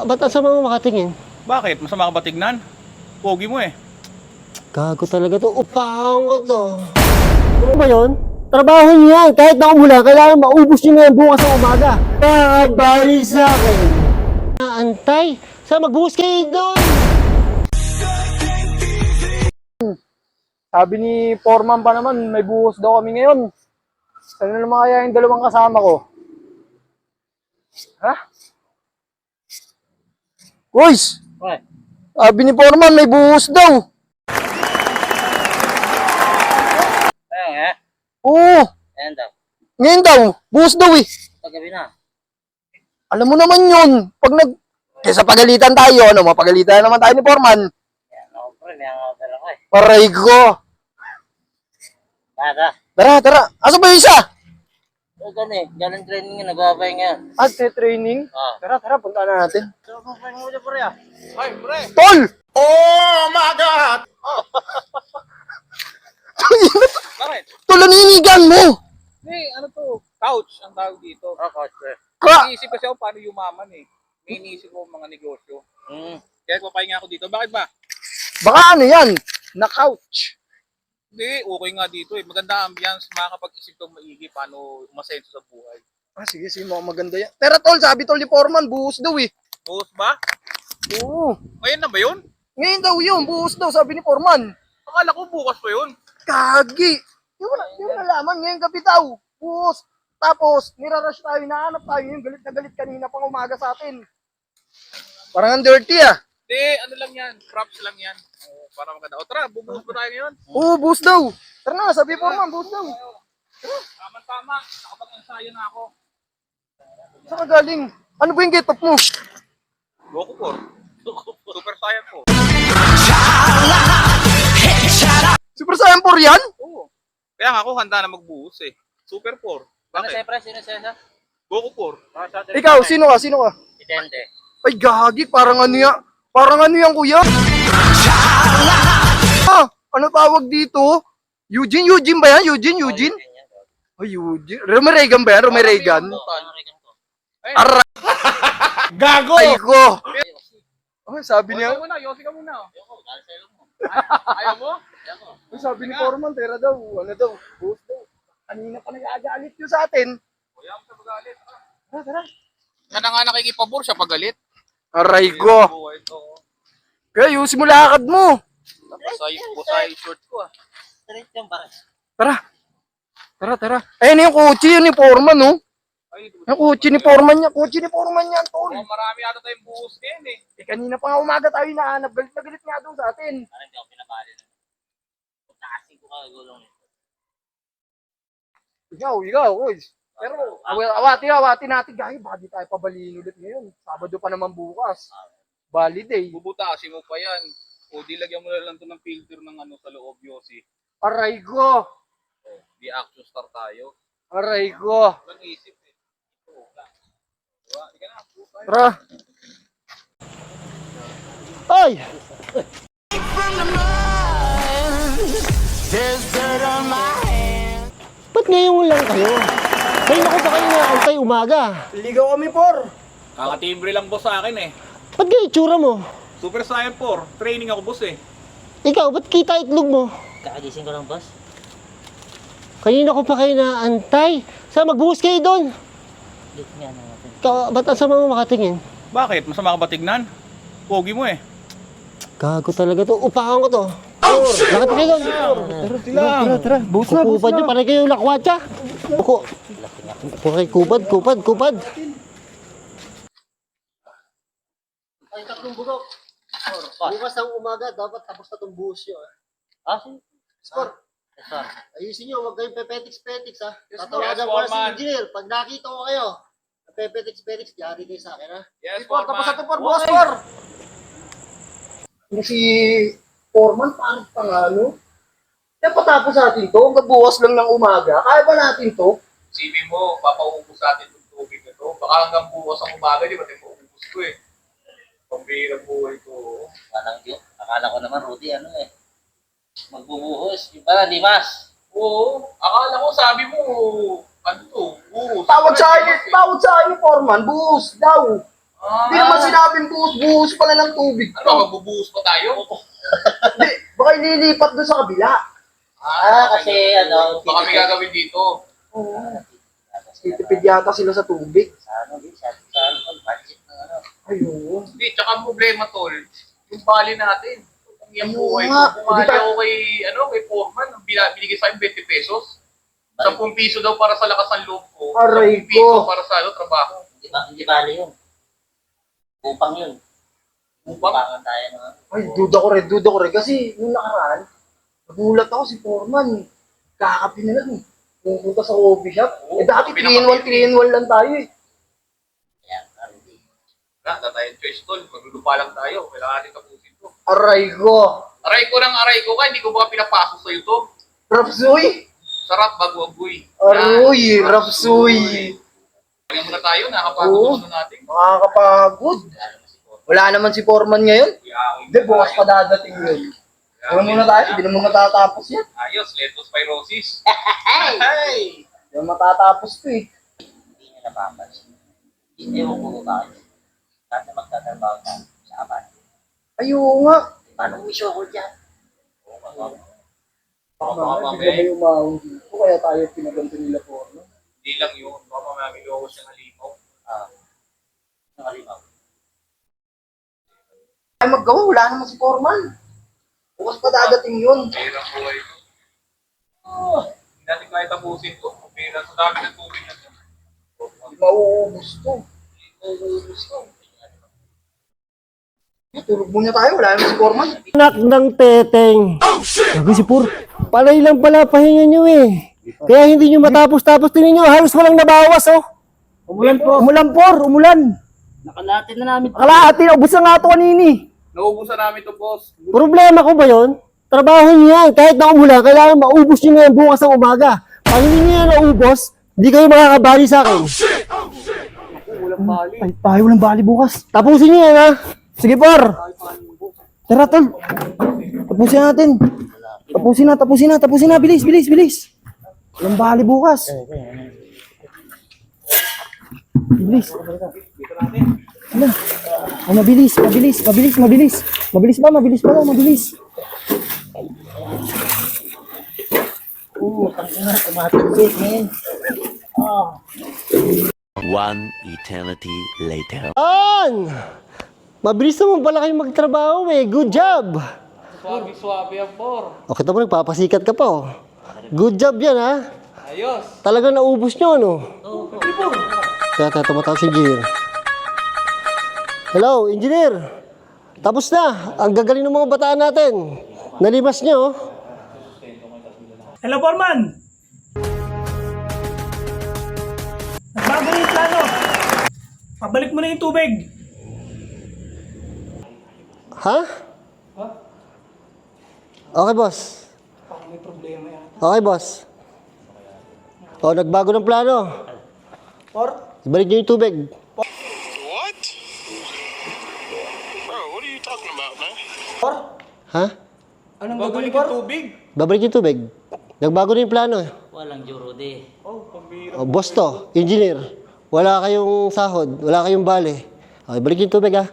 Ba't ang sama mo makatingin? Bakit? Masama ka ba tignan? Pogi mo eh. Gago talaga to. Upahang ko to. Ano ba yun? Trabaho niyo yan. Kahit na umulan, kailangan maubos niyo na yan bukas sa umaga. Nakakabali sa akin. Antay. Saan magbuhos kayo doon? Sabi ni Foreman pa naman, may buhos daw kami ngayon. Saan na naman kaya yung dalawang kasama ko? Ha? Boys! What? Sabi ni Foreman, may buhos daw. Oo. Ayan daw. Ngayon daw, buhos daw eh. Paggabi na. Alam mo naman yun. Kesa pagalitan tayo, mapagalitan naman tayo ni Foreman. Ayan ako pre, may hangover ako eh. Paray ko. Tara. Asa ba yung isa? Galing training yun, nag-abay ngayon. At training? Tara, punta na natin. So, kung paano mo pre ah? Ay, pre! Tol! Oh my God! Bakit? Tol, naninigan mo! Hey, ano to? Couch ang tawag dito. Coach pre. Iniisip kasi ako paano yumaman eh. May iniisip ko mga negosyo. Kaya papahinga ako dito. Bakit ba? Baka ano yan? Na-couch. Hindi, okay nga dito eh. Maganda ambience, makakapag-isip kang maigi paano umasenso sa buhay. Sige, mukhang maganda yan. Pero tol, sabi tol ni Foreman, buhos daw eh. Buhos ba? Oo. Ngayon na ba yun? Ngayon daw yun, buhos daw, sabi ni Foreman. Akala ko bukas pa yun. Kagi! Yung nalaman, ngayon gabi daw, buhos. Tapos, nirarush tayo, nahanap tayo yung galit na galit kanina pang umaga sa atin. Parang ang dirty ah. Hindi, ano lang yan. Props lang yan. Para maganda. O tara, bubuhos ba tayo ngayon? Oo, buhos daw. Tara na, sabi ni Foreman, buhos daw. Tama-tama. Nakapag-ensayo na ako. Saan ka galing? Ano ba yung get up mo? Goku por. Super Saiyan po. Super Saiyan 4 yan? Oo. Kaya nga ako handa na magbuhos eh. Super 4. Bakit? Sino sesa? Goku por. Ikaw, sino ka? Itende. Ay, gagi, parang ano yan? Kuya. Ano tawag dito? Eugene ba yan? Eugene? Ay, Eugene. Romeregan ba yan? Romeregan? Aray Gago! ko! Ay, sabi niya. Yosi ka muna. Ayaw mo? Ay, sabi ni Foreman, tera daw. Ano daw? Buhos daw. Kanina pa nag-aagalit yun sa atin. Kuya mo sa pagalit. Tara. Nga na nga nakikipabor siya pagalit. Aray ko. Kaya yusin mo lakad mo. Busay short ko ah. Straight yung ba? Tara. Ayun yung kotse yun ni Foreman, no? Ay, Yung kotse ni Foreman yan, tol. marami ata tayong buhos ngayon eh. Kanina pa nga umaga tayo hinahanap. Galit na galit nga doon sa atin. Parang hindi ako pinabali na. Taasin ko kagulong nito. Ikaw, boys. Pero, awati natin. Gaya, baka di tayo pabaliin ulit ngayon. Sabado pa naman bukas. Bali day. Bubutasin mo pa yan. O di lagyan mo na lang to ng filter ng ano sa loob, Yosi. Aray ko. Di action star tayo. Aray ko. Walang isip eh. Diba? Di ka na. Tara. Ay! Ba't ngayon lang kayo? Kayo na ko pa kayo naantay umaga. Ligaw kami, por. Kakatibre lang boss sa akin eh. Ba't ganyan itsura mo? Super Saiyan 4. Training ako boss eh. Ikaw, ba't kita itlog mo? Kakagising ko lang, boss. Kanina ko pa kayo naantay. Saan magbuhos kayo doon? Dito nga na natin. Ba't ang sama mo makatingin? Bakit? Masama ka ba tignan? Pogi mo eh. Gago talaga to. Upahan ko to. Bakit kayo doon? Tara. Buhos na. Kupad nyo, parang kayo lakwatsa. Buko. Okay, kupad. Ay, tatlong bugok. Bukas ng umaga, dapat tapos na itong buhos nyo. Score. Ayusin nyo, huwag kayong pepetiks-petiks ha. Tatawagan ko na si engineer. Pag nakita ko kayo, pepetiks-petiks, diari kayo sa akin ha. Yes, Por, tapos na Foreman. to, por. Bukas, por. Yung si Foreman, parang pangano. Kaya patapos natin to, hanggang bukas lang ng umaga. Kaya ba natin to? Sabi mo, papaubos natin itong tubig na to. Baka hanggang bukas ang umaga, di ba tayo maubos ko eh. Pambihirang buhay ko. Walang yun. Akala ko naman, Rudy, magbubuhos. Yung pala, Dimas. Oo, akala ko sabi mo, ano to, buhos. Tawag sa akin ni Foreman, buhos daw. Hindi naman sinabing buhos pala ng tubig. Ano, magbubuhos pa tayo? Hindi, baka ililipat doon sa kabila. Kasi ano, Baka may gagawin dito. Oo. Titipid yata sila sa tubig. Sa ano, sa budget ng ano. Ayun. Hindi, tsaka ang problema, tol, yung bali natin. Kung yung Ayun buhay nga. ko, bumali ako kay Foreman, binigay sa akin 20 pesos. 10 piso daw para sa lakas ng loob ko. Aray 10 piso ko. para sa trabaho. Hindi bali yun. Upang yun. Upang? Upangan tayo ng ano. Ay, duda ko rin. Kasi nung nakaraan, nagulat ako si Foreman. Kakapi na lang eh. Pupunta sa coffee shop. Oo, Dati kape na 3-in-1 lang tayo eh. Kaya, hindi. Wala tayong choice, tol. Maglulupa lang tayo. Kailangan natin tapusin to. Aray ko. Aray ko ka, hindi ko ba pinapasok sa YouTube? Rapsoy. Sarap bago agoy. Aroy, Rapsoy. Kaya muna tayo, nakapagod na natin. Makakapagod. Wala naman si Foreman ngayon. Hindi, bukas pa dadating yun. Ano muna tayo? Hindi naman matatapos yan. Ayos, leptospirosis. Hey! Hindi naman matatapos to eh. Hindi niya napapansin. Hindi mo kung bakit. Kasi magtatrabaho tayo sa apat. Ayun nga. Paano umisyo ko dyan? Baka may umahon dito. Kaya tayo pinaganto nila Foreman. Hindi lang yun. Baka mamamilo ko siya ng limaw. Nakalimaw. Ay maggawa, wala naman si Foreman. Bukas pa dadating yun. Pera ko ay. Hindi natin kaya tapusin to. Pera sa dami ng tubig na to. Hindi mauubos to. Mauubos to. Tulog muna tayo, wala naman si Foreman. Anak ng teteng. Sabi si Pur, palay lang pala pahinga nyo eh. Kaya hindi nyo matapos-tapos din ninyo, halos walang nabawas oh. Umulan po. Umulan. Nakalatin na namin. Kalahati, ubos na nga ito kanini. Nauubusan namin to, boss. Problema ko ba yun? Trabaho nyo yan, kahit na umulan, kailangan maubos nyo na yan bukas ng umaga. Pag hindi nyo yan naubos, hindi kayo makakabali sa akin. Ay, tayo walang bali bukas. Tapusin nyo yan ha. Sige Por. Tara tol. Tapusin natin. Tapusin na. Bilis. Walang bali bukas. Bilis. Ano? Oh, mabilis. Mabilis pa. Tumatalsik, man. One eternity later. Mabilis naman pala kayong magtrabaho eh. Good job! Swabe yan, Bor. Okay, tamo nagpapasikat ka pa oh. Good job yan ha. Ayos. Talagang naubos nyo ano? Kaya tumatawag si engineer. Hello, engineer. Tapos na. Ang gagaling ng mga bataan natin. Nalimas nyo oh. Hello, Foreman! Nagbago na yung plano. Pabalik mo na yung tubig. Ha? Okay, boss. May problema yan. Okay, boss. Oh, nagbago ng plano. Por? Ibalik nyo yung tubig. What? Bro, what are you talking about, man? Por? Ha? Anong gagawin, Por? Babalik yung tubig. Nagbago na yung plano. Walang jurode. Oh, boss to, engineer. Wala kayong sahod, wala kayong bale. Okay, balik yung tubig ha.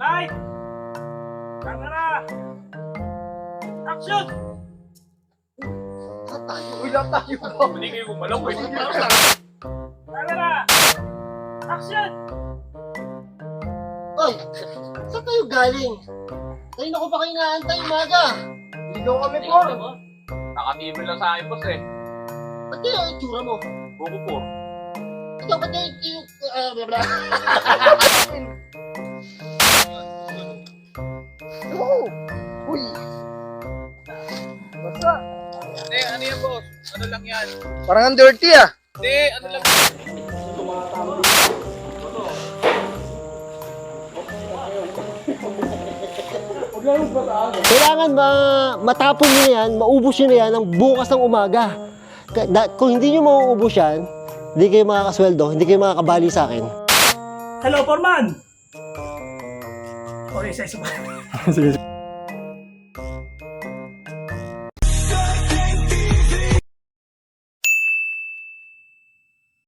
Light! Camera! Action! Wala tayo. Hindi kayo gumalaw. Pwede mo lang. Camera! Action! Oy, saan kayo galing? Kanina ko pa kayo inaantay umaga. Ligaw kami Por. Naka-TV lang sa akin, boss eh. Ba't kayo ang itsura mo? Buko po. Ikaw ba't kayo yung... blah blah. Oo. Uy. Basta. Hindi, ano yan, boss? Ano lang yan? Parang ang dirty ah. Hindi, ano lang. Kailangan matapon nyo yan, maubos nyo na yan ng bukas ng umaga. Kung hindi nyo mauubos yan, hindi kayo makakasweldo, hindi kayo makakabali sa akin. Hello, Foreman! O, isa-isa pa. Sige.